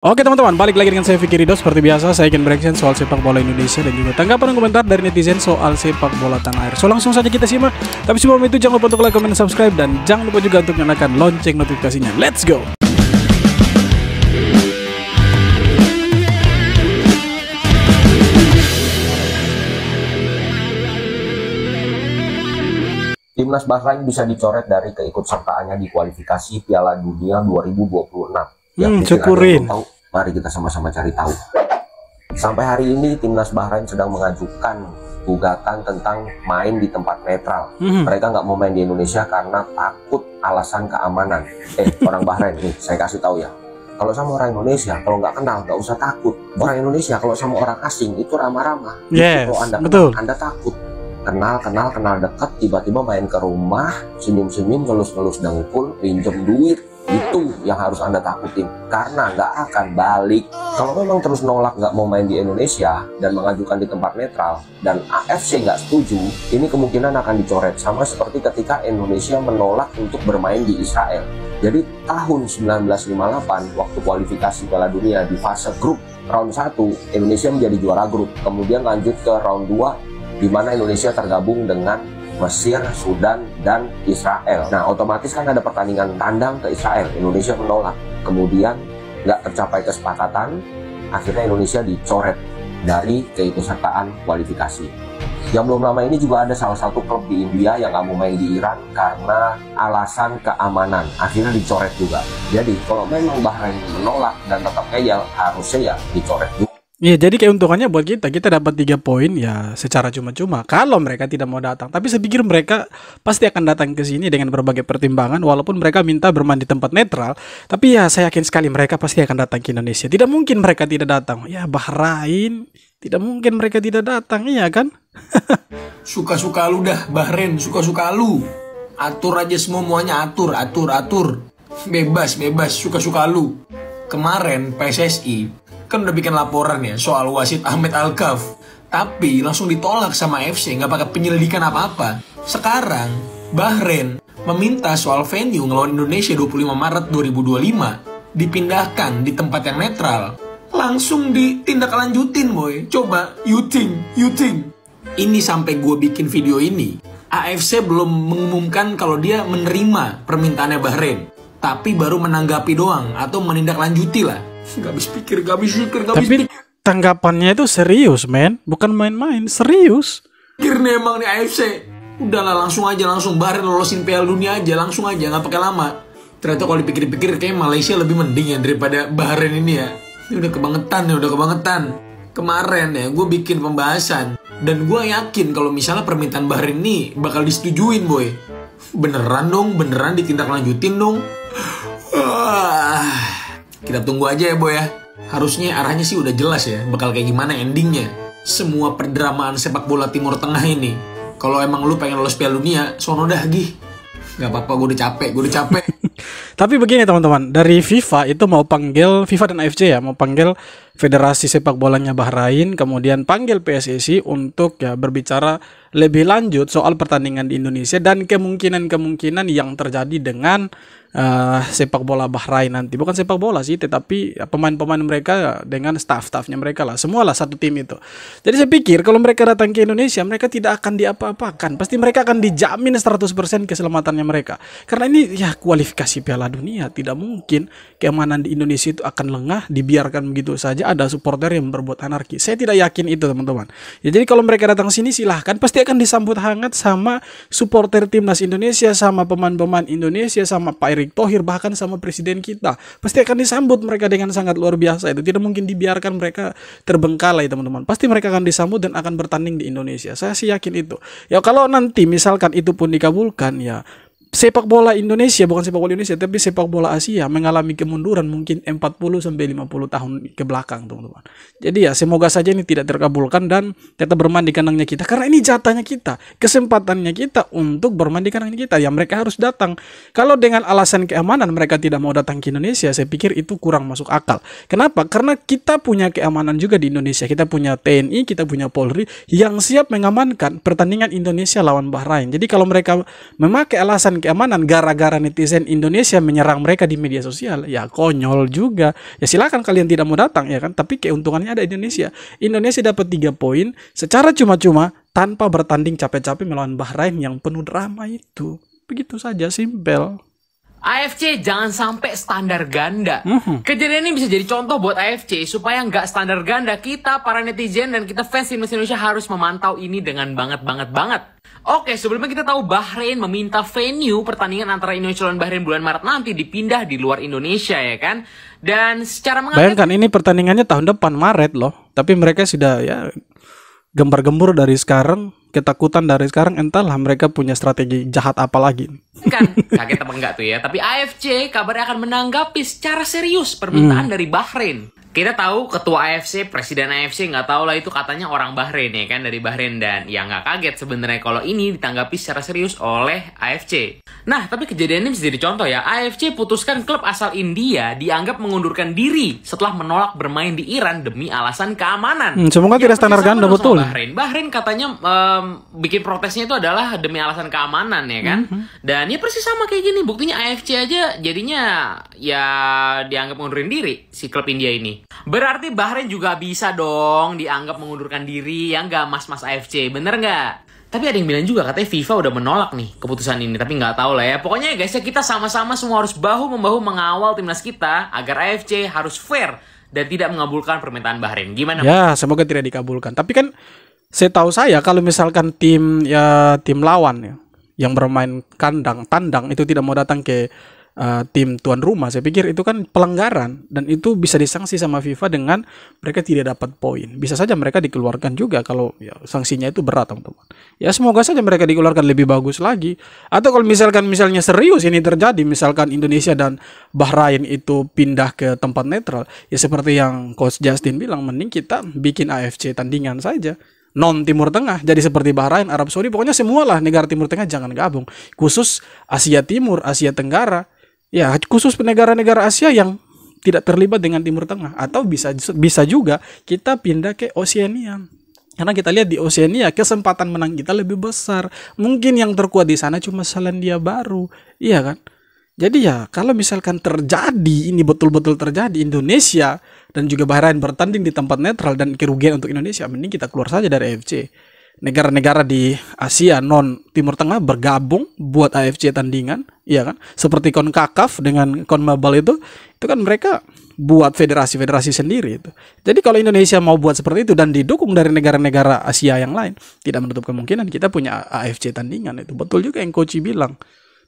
Oke teman-teman, balik lagi dengan saya Vicky Ridho. Seperti biasa, saya ingin bereaction soal sepak bola Indonesia dan juga tanggapan dan komentar dari netizen soal sepak bola tanah air. So langsung saja kita simak. Tapi sebelum itu jangan lupa untuk like, comment, dan subscribe. Dan jangan lupa juga untuk nyalakan lonceng notifikasinya. Let's go! Timnas Bahrain bisa dicoret dari keikutsertaannya di kualifikasi Piala Dunia 2026. Syukurin. Tahu, mari kita sama-sama cari tahu. Sampai hari ini Timnas Bahrain sedang mengajukan gugatan tentang main di tempat netral. Mereka nggak mau main di Indonesia karena takut alasan keamanan. Orang Bahrain nih, saya kasih tahu ya. Kalau sama orang Indonesia, kalau nggak kenal, nggak usah takut. Orang Indonesia kalau sama orang asing itu ramah-ramah. Yes, kalau Anda betul. kenal, Anda takut. Kenal dekat, tiba-tiba main ke rumah, senyum-senyum, ngelus-ngelus dengkul, pinjem duit. Itu yang harus Anda takutin, karena nggak akan balik. Kalau memang terus nolak nggak mau main di Indonesia dan mengajukan di tempat netral dan AFC nggak setuju, ini kemungkinan akan dicoret, sama seperti ketika Indonesia menolak untuk bermain di Israel. Jadi tahun 1958 waktu kualifikasi Piala Dunia di fase grup round 1, Indonesia menjadi juara grup, kemudian lanjut ke round 2 di mana Indonesia tergabung dengan Mesir, Sudan, dan Israel. Nah, otomatis kan ada pertandingan tandang ke Israel. Indonesia menolak. Kemudian nggak tercapai kesepakatan, akhirnya Indonesia dicoret dari keikutsertaan kualifikasi. Yang belum lama ini juga ada salah satu klub di India yang nggak mau main di Iran karena alasan keamanan. Akhirnya dicoret juga. Jadi, kalau memang Bahrain menolak dan tetap ngeyel, harusnya ya dicoret juga. Iya, jadi keuntungannya buat kita dapat 3 poin ya secara cuma-cuma kalau mereka tidak mau datang. Tapi saya pikir mereka pasti akan datang ke sini dengan berbagai pertimbangan, walaupun mereka minta bermain di tempat netral. Tapi ya saya yakin sekali mereka pasti akan datang ke Indonesia. Tidak mungkin mereka tidak datang. Ya Bahrain, tidak mungkin mereka tidak datang, iya kan? Suka-suka lu dah, Bahrain, suka-suka lu. Atur aja semuanya, atur. Bebas, suka-suka lu. Kemarin PSSI kan udah bikin laporan ya soal wasit Ahmed Alkaf, tapi langsung ditolak sama FC, nggak pakai penyelidikan apa-apa. Sekarang Bahrain meminta soal venue ngelawan Indonesia 25 Maret 2025 dipindahkan di tempat yang netral. Langsung ditindaklanjutin boy. Coba you think. Ini sampai gue bikin video ini, AFC belum mengumumkan kalau dia menerima permintaannya Bahrain, tapi baru menanggapi doang atau menindaklanjuti lah. Gak habis pikir. Tapi tanggapannya itu serius, men. Bukan main-main, serius. Pikir nih emang nih AFC. Udahlah langsung Bahrain lolosin Piala Dunia aja, langsung aja, nggak pakai lama. Ternyata kalau dipikir-pikir kayak Malaysia lebih mending ya daripada Bahrain ini ya. Ini udah kebangetan. Kemarin ya gue bikin pembahasan dan gue yakin kalau misalnya permintaan Bahrain ini bakal disetujuin boy. Beneran ditindaklanjutin dong. Kita tunggu aja ya boy ya. Harusnya arahnya sih udah jelas ya bakal kayak gimana endingnya. Semua perdramaan sepak bola Timur Tengah ini. Kalau emang lu pengen lolos Piala Dunia, sono dah gih. Gak apa-apa, gue udah capek. Tapi begini teman-teman, dari FIFA itu mau panggil, FIFA dan AFC ya, mau panggil Federasi Sepak Bolanya Bahrain, kemudian panggil PSSI untuk ya berbicara lebih lanjut soal pertandingan di Indonesia dan kemungkinan yang terjadi dengan sepak bola Bahrain nanti. Bukan sepak bola sih, tetapi ya, pemain-pemain mereka dengan staff-staffnya mereka lah, semualah satu tim itu. Jadi saya pikir kalau mereka datang ke Indonesia, mereka tidak akan diapa-apakan. Pasti mereka akan dijamin 100% keselamatannya mereka. Karena ini ya kualifikasi Piala Dunia, tidak mungkin keamanan di Indonesia itu akan lengah, dibiarkan begitu saja ada supporter yang berbuat anarki. Saya tidak yakin itu teman-teman. Ya, jadi kalau mereka datang sini silahkan, pasti akan disambut hangat sama supporter timnas Indonesia, sama pemain-pemain Indonesia, sama Pak Erick Thohir, bahkan sama presiden kita. Pasti akan disambut mereka dengan sangat luar biasa. Itu tidak mungkin dibiarkan mereka terbengkalai teman-teman. Pasti mereka akan disambut dan akan bertanding di Indonesia. Saya sih yakin itu. Ya kalau nanti misalkan itu pun dikabulkan ya, sepak bola Indonesia, bukan sepak bola Indonesia, tapi sepak bola Asia mengalami kemunduran mungkin 40-50 tahun ke belakang, teman-teman. Jadi ya semoga saja ini tidak terkabulkan dan tetap bermain di kandangnya kita. Karena ini jatahnya kita, kesempatannya kita untuk bermain di kandangnya kita. Ya mereka harus datang. Kalau dengan alasan keamanan mereka tidak mau datang ke Indonesia, saya pikir itu kurang masuk akal. Kenapa? Karena kita punya keamanan juga di Indonesia. Kita punya TNI, kita punya Polri yang siap mengamankan pertandingan Indonesia lawan Bahrain. Jadi kalau mereka memakai alasan keamanan gara-gara netizen Indonesia menyerang mereka di media sosial, ya konyol juga. Ya silakan kalian tidak mau datang ya kan, tapi keuntungannya ada Indonesia. Indonesia dapat 3 poin secara cuma-cuma tanpa bertanding capek-capek melawan Bahrain yang penuh drama itu. Begitu saja, simpel. AFC jangan sampai standar ganda. Kejadian ini bisa jadi contoh buat AFC supaya nggak standar ganda. Kita para netizen dan kita fans timnas Indonesia harus memantau ini dengan banget. Oke, sebelumnya kita tahu Bahrain meminta venue pertandingan antara Indonesia dan Bahrain bulan Maret nanti dipindah di luar Indonesia ya kan. Dan secara bayangkan ini pertandingannya tahun depan Maret loh. Tapi mereka sudah ya gembar-gembur dari sekarang, ketakutan dari sekarang, entahlah mereka punya strategi jahat apa lagi. Kan kaget apa enggak tuh ya. Tapi AFC kabarnya akan menanggapi secara serius permintaan dari Bahrain. Kita tahu ketua AFC, presiden AFC nggak tahu lah itu katanya orang Bahrain ya kan, dari Bahrain, dan ya nggak kaget sebenarnya kalau ini ditanggapi secara serius oleh AFC. Nah, tapi kejadian ini bisa jadi contoh ya. AFC putuskan klub asal India dianggap mengundurkan diri setelah menolak bermain di Iran demi alasan keamanan. Semoga tidak standar ganda betul. Bahrain katanya bikin protesnya itu adalah demi alasan keamanan ya kan. Dan ya persis sama kayak gini. Buktinya AFC aja jadinya ya dianggap mengundurin diri si klub India ini. Berarti Bahrain juga bisa dong dianggap mengundurkan diri, ya nggak mas-mas AFC, bener nggak? Tapi ada yang bilang juga katanya FIFA udah menolak nih keputusan ini, tapi nggak tahu lah ya. Pokoknya guys ya, kita sama-sama semua harus bahu-membahu mengawal timnas kita agar AFC harus fair dan tidak mengabulkan permintaan Bahrain. Gimana? Ya, semoga tidak dikabulkan. Tapi kan setahu saya kalau misalkan tim lawan ya yang bermain tandang itu tidak mau datang ke tim tuan rumah, saya pikir itu kan pelanggaran dan itu bisa disanksi sama FIFA dengan mereka tidak dapat poin. Bisa saja mereka dikeluarkan juga kalau ya, sanksinya itu berat teman-teman. Ya semoga saja mereka dikeluarkan lebih bagus lagi. Atau kalau misalnya serius ini terjadi, misalkan Indonesia dan Bahrain itu pindah ke tempat netral, ya seperti yang Coach Justin bilang, mending kita bikin AFC tandingan saja. Non Timur Tengah, jadi seperti Bahrain, Arab Saudi, pokoknya semualah negara Timur Tengah jangan gabung. Khusus Asia Timur, Asia Tenggara. Ya, khusus negara-negara Asia yang tidak terlibat dengan Timur Tengah. Atau bisa juga kita pindah ke Oceania. Karena kita lihat di Oceania kesempatan menang kita lebih besar. Mungkin yang terkuat di sana cuma Selandia Baru. Iya kan? Jadi ya kalau misalkan terjadi, ini betul-betul terjadi, Indonesia dan juga Bahrain bertanding di tempat netral dan kerugian untuk Indonesia, mending kita keluar saja dari AFC. Negara-negara di Asia non Timur Tengah bergabung buat AFC tandingan, iya kan? Seperti CONCACAF dengan CONMEBOL itu kan mereka buat federasi-federasi sendiri itu. Jadi kalau Indonesia mau buat seperti itu dan didukung dari negara-negara Asia yang lain, tidak menutup kemungkinan kita punya AFC tandingan itu. Betul juga yang Coach bilang.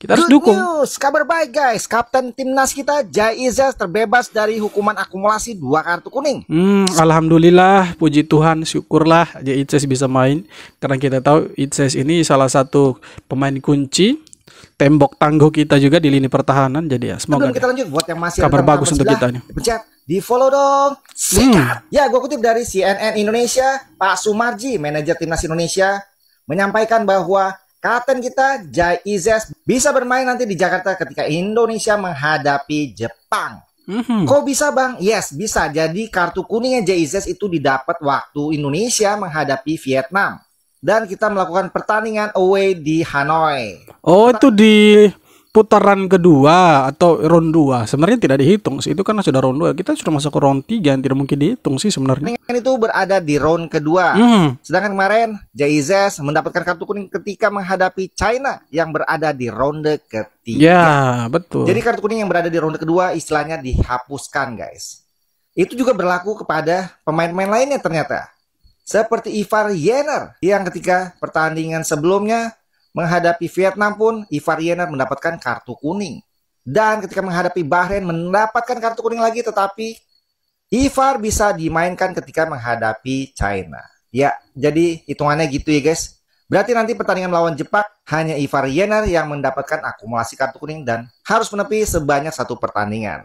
Kita harus dukung. News, kabar baik guys. Kapten timnas kita Jai Izzes terbebas dari hukuman akumulasi 2 kartu kuning. Alhamdulillah, puji Tuhan, syukurlah Jai Izzes bisa main. Karena kita tahu Izzes ini salah satu pemain kunci, tembok tangguh kita juga di lini pertahanan. Jadi ya semoga. Sebelum kita lanjut, buat yang masih kabar bagus untuk kita nih. Pencet di follow dong. Sikat. Ya, gue kutip dari CNN Indonesia, Pak Sumarji, manajer timnas Indonesia, menyampaikan bahwa kapten kita Jai Izzes bisa bermain nanti di Jakarta ketika Indonesia menghadapi Jepang. Kok bisa bang? Yes, bisa. Jadi kartu kuningnya Jai Izzes itu didapat waktu Indonesia menghadapi Vietnam. Dan kita melakukan pertandingan away di Hanoi. Oh, itu di putaran kedua atau round 2. Sebenarnya tidak dihitung sih. Itu kan sudah round 2. Kita sudah masuk ke round 3 yang tidak mungkin dihitung sih sebenarnya. Pertandingan itu berada di round kedua. Sedangkan kemarin Jai Izzes mendapatkan kartu kuning ketika menghadapi China yang berada di ronde ketiga. Ya, betul. Jadi kartu kuning yang berada di ronde kedua istilahnya dihapuskan, guys. Itu juga berlaku kepada pemain-pemain lainnya ternyata. Seperti Ivar Jenner yang ketika pertandingan sebelumnya menghadapi Vietnam pun Ivar Jenner mendapatkan kartu kuning. Dan ketika menghadapi Bahrain mendapatkan kartu kuning lagi, tetapi Ivar bisa dimainkan ketika menghadapi China. Ya, jadi hitungannya gitu ya guys. Berarti nanti pertandingan melawan Jepang hanya Ivar Jenner yang mendapatkan akumulasi kartu kuning dan harus menepi sebanyak 1 pertandingan.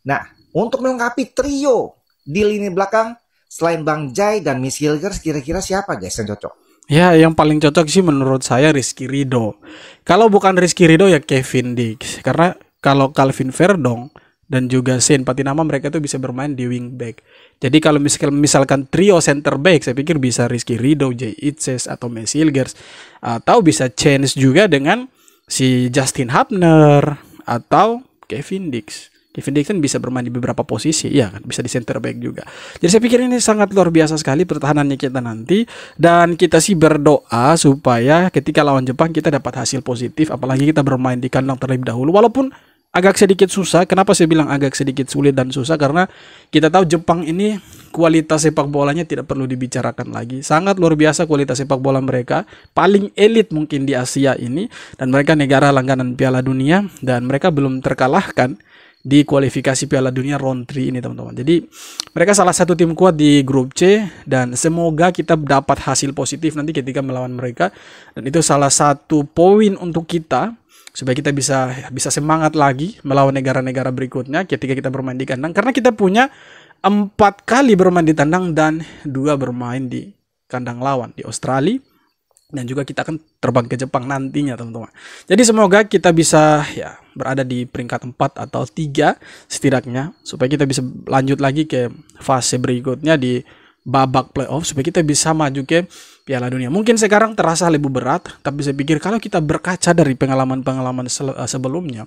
Nah, untuk melengkapi trio di lini belakang selain Bang Jai dan Miss Hilgers, kira-kira siapa guys yang cocok? Ya, yang paling cocok sih menurut saya Rizky Ridho. Kalau bukan Rizky Ridho ya Kevin Dix. Karena kalau Calvin Verdong dan juga Shane Patinama mereka tuh bisa bermain di wingback. Jadi kalau misalkan trio center back, saya pikir bisa Rizky Ridho, Jai Izzes atau Miss Hilgers. Atau bisa change juga dengan si Justin Hubner atau Kevin Dix. Kevin Dix kan bisa bermain di beberapa posisi, ya kan, bisa di center back juga. Jadi saya pikir ini sangat luar biasa sekali pertahanannya kita nanti, dan kita sih berdoa supaya ketika lawan Jepang kita dapat hasil positif, apalagi kita bermain di kandang terlebih dahulu, walaupun agak sedikit susah. Kenapa saya bilang agak sedikit sulit dan susah? Karena kita tahu Jepang ini kualitas sepak bolanya tidak perlu dibicarakan lagi. Sangat luar biasa kualitas sepak bola mereka. Paling elit mungkin di Asia ini. Dan mereka negara langganan Piala Dunia. Dan mereka belum terkalahkan di kualifikasi Piala Dunia round 3 ini, teman-teman. Jadi mereka salah satu tim kuat di grup C. Dan semoga kita dapat hasil positif nanti ketika melawan mereka. Dan itu salah satu poin untuk kita, supaya kita bisa semangat lagi melawan negara-negara berikutnya ketika kita bermain di kandang, karena kita punya 4 kali bermain di tandang dan 2 bermain di kandang lawan di Australia, dan juga kita akan terbang ke Jepang nantinya, teman-teman. Jadi semoga kita bisa ya berada di peringkat 4 atau 3 setidaknya, supaya kita bisa lanjut lagi ke fase berikutnya di babak playoff, supaya kita bisa maju ke Piala Dunia. Mungkin sekarang terasa lebih berat, tapi saya pikir kalau kita berkaca dari pengalaman-pengalaman sebelumnya,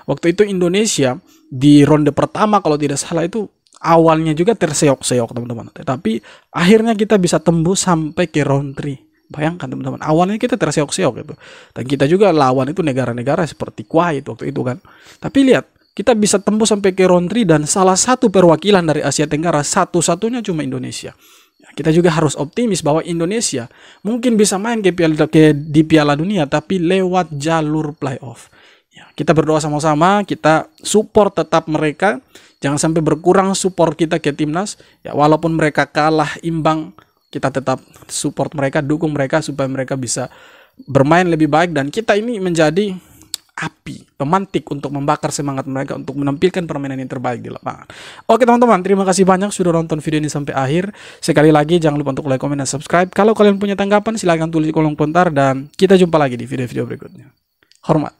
waktu itu Indonesia di ronde pertama kalau tidak salah itu awalnya juga terseok-seok, teman-teman. Tetapi akhirnya kita bisa tembus sampai ke round 3. Bayangkan, teman-teman, awalnya kita terseok-seok gitu. Dan kita juga lawan itu negara-negara seperti Kuwait waktu itu kan. Tapi lihat, kita bisa tembus sampai ke round 3 dan salah satu perwakilan dari Asia Tenggara satu-satunya cuma Indonesia. Ya, kita juga harus optimis bahwa Indonesia mungkin bisa main di Piala Dunia tapi lewat jalur playoff. Ya, kita berdoa sama-sama, kita support tetap mereka. Jangan sampai berkurang support kita ke timnas. Ya, walaupun mereka kalah imbang, kita tetap support mereka, dukung mereka supaya mereka bisa bermain lebih baik, dan kita ini menjadi api, pemantik untuk membakar semangat mereka untuk menampilkan permainan yang terbaik di lapangan. Oke, teman-teman, terima kasih banyak sudah nonton video ini sampai akhir. Sekali lagi jangan lupa untuk like, komen, dan subscribe. Kalau kalian punya tanggapan silahkan tulis di kolom komentar, dan kita jumpa lagi di video-video berikutnya. Hormat.